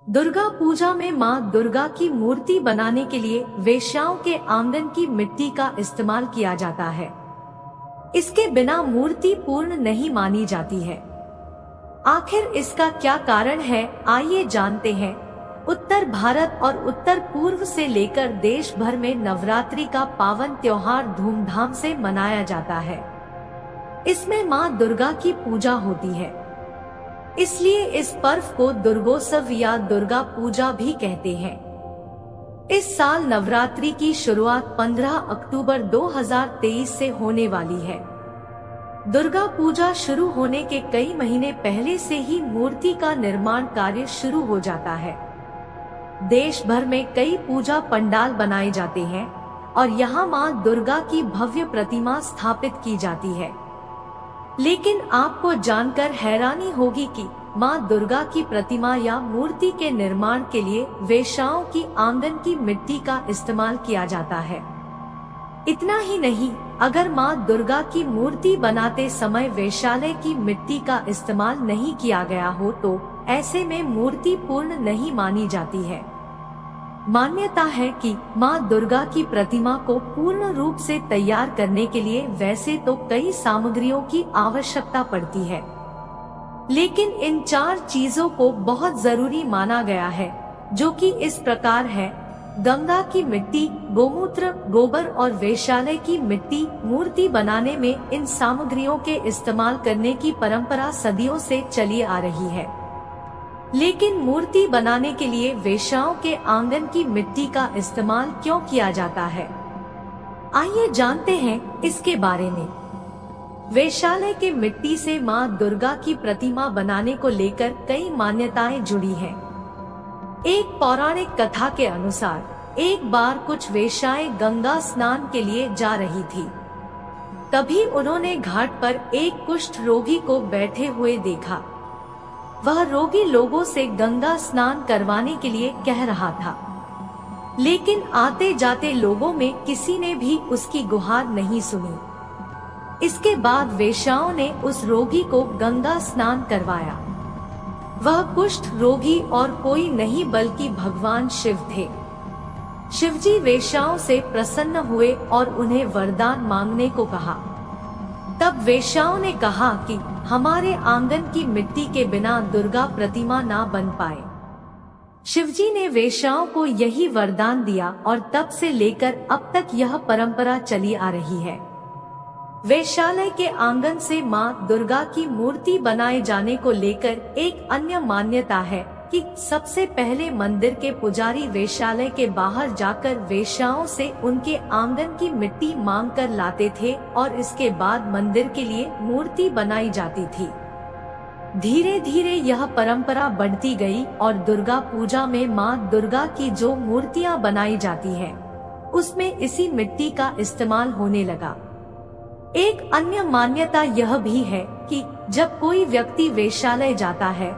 दुर्गा पूजा में मां दुर्गा की मूर्ति बनाने के लिए वेश्याओं के आंगन की मिट्टी का इस्तेमाल किया जाता है। इसके बिना मूर्ति पूर्ण नहीं मानी जाती है। आखिर इसका क्या कारण है, आइए जानते हैं। उत्तर भारत और उत्तर पूर्व से लेकर देश भर में नवरात्रि का पावन त्योहार धूमधाम से मनाया जाता है। इसमें मां दुर्गा की पूजा होती है, इसलिए इस पर्व को दुर्गोत्सव या दुर्गा पूजा भी कहते हैं। इस साल नवरात्रि की शुरुआत 15 अक्टूबर 2023 से होने वाली है। दुर्गा पूजा शुरू होने के कई महीने पहले से ही मूर्ति का निर्माण कार्य शुरू हो जाता है। देश भर में कई पूजा पंडाल बनाए जाते हैं और यहाँ मां दुर्गा की भव्य प्रतिमा स्थापित की जाती है। लेकिन आपको जानकर हैरानी होगी कि मां दुर्गा की प्रतिमा या मूर्ति के निर्माण के लिए वेश्याओं की आंगन की मिट्टी का इस्तेमाल किया जाता है। इतना ही नहीं, अगर मां दुर्गा की मूर्ति बनाते समय वेश्यालय की मिट्टी का इस्तेमाल नहीं किया गया हो तो ऐसे में मूर्ति पूर्ण नहीं मानी जाती है। मान्यता है कि मां दुर्गा की प्रतिमा को पूर्ण रूप से तैयार करने के लिए वैसे तो कई सामग्रियों की आवश्यकता पड़ती है, लेकिन इन 4 चीजों को बहुत जरूरी माना गया है, जो कि इस प्रकार है। गंगा की मिट्टी, गोमूत्र, गोबर और वेश्यालय की मिट्टी। मूर्ति बनाने में इन सामग्रियों के इस्तेमाल करने की परंपरा सदियों से चली आ रही है, लेकिन मूर्ति बनाने के लिए वेश्याओं के आंगन की मिट्टी का इस्तेमाल क्यों किया जाता है, आइए जानते हैं इसके बारे में। वेश्यालय के मिट्टी से मां दुर्गा की प्रतिमा बनाने को लेकर कई मान्यताएं जुड़ी हैं। एक पौराणिक कथा के अनुसार एक बार कुछ वेश्याएं गंगा स्नान के लिए जा रही थी। तभी उन्होंने घाट पर एक कुष्ठ रोगी को बैठे हुए देखा। वह रोगी लोगों से गंगा स्नान करवाने के लिए कह रहा था, लेकिन आते जाते लोगों में किसी ने भी उसकी गुहार नहीं सुनी। इसके बाद वेश्याओं ने उस रोगी को गंगा स्नान करवाया। वह कुष्ठ रोगी और कोई नहीं बल्कि भगवान शिव थे। शिवजी वेश्याओं से प्रसन्न हुए और उन्हें वरदान मांगने को कहा। तब वेश्याओं ने कहा कि हमारे आंगन की मिट्टी के बिना दुर्गा प्रतिमा ना बन पाए। शिवजी ने वेश्याओं को यही वरदान दिया और तब से लेकर अब तक यह परंपरा चली आ रही है। वेश्यालय के आंगन से मां दुर्गा की मूर्ति बनाए जाने को लेकर एक अन्य मान्यता है कि सबसे पहले मंदिर के पुजारी वेश्यालय के बाहर जाकर वेश्याओं से उनके आंगन की मिट्टी मांग कर लाते थे और इसके बाद मंदिर के लिए मूर्ति बनाई जाती थी। धीरे धीरे यह परंपरा बढ़ती गई और दुर्गा पूजा में मां दुर्गा की जो मूर्तियां बनाई जाती हैं, उसमें इसी मिट्टी का इस्तेमाल होने लगा। एक अन्य मान्यता यह भी है कि जब कोई व्यक्ति वेश्यालय जाता है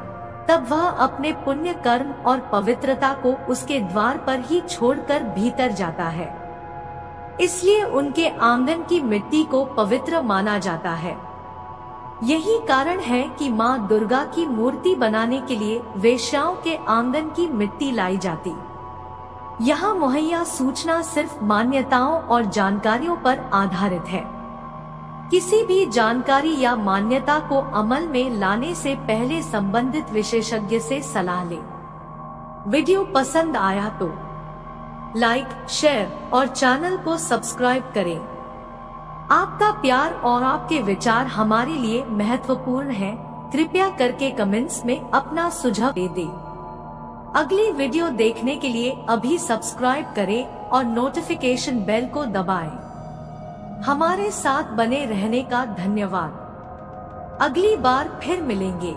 तब वह अपने पुण्य कर्म और पवित्रता को उसके द्वार पर ही छोड़कर भीतर जाता है, इसलिए उनके आंगन की मिट्टी को पवित्र माना जाता है। यही कारण है कि मां दुर्गा की मूर्ति बनाने के लिए वेश्याओं के आंगन की मिट्टी लाई जाती। यहाँ मुहैया सूचना सिर्फ मान्यताओं और जानकारियों पर आधारित है। किसी भी जानकारी या मान्यता को अमल में लाने से पहले संबंधित विशेषज्ञ से सलाह लें। वीडियो पसंद आया तो लाइक, शेयर और चैनल को सब्सक्राइब करें। आपका प्यार और आपके विचार हमारे लिए महत्वपूर्ण हैं। कृपया करके कमेंट्स में अपना सुझाव दे दें। अगली वीडियो देखने के लिए अभी सब्सक्राइब करें और नोटिफिकेशन बेल को दबाएं। हमारे साथ बने रहने का धन्यवाद। अगली बार फिर मिलेंगे।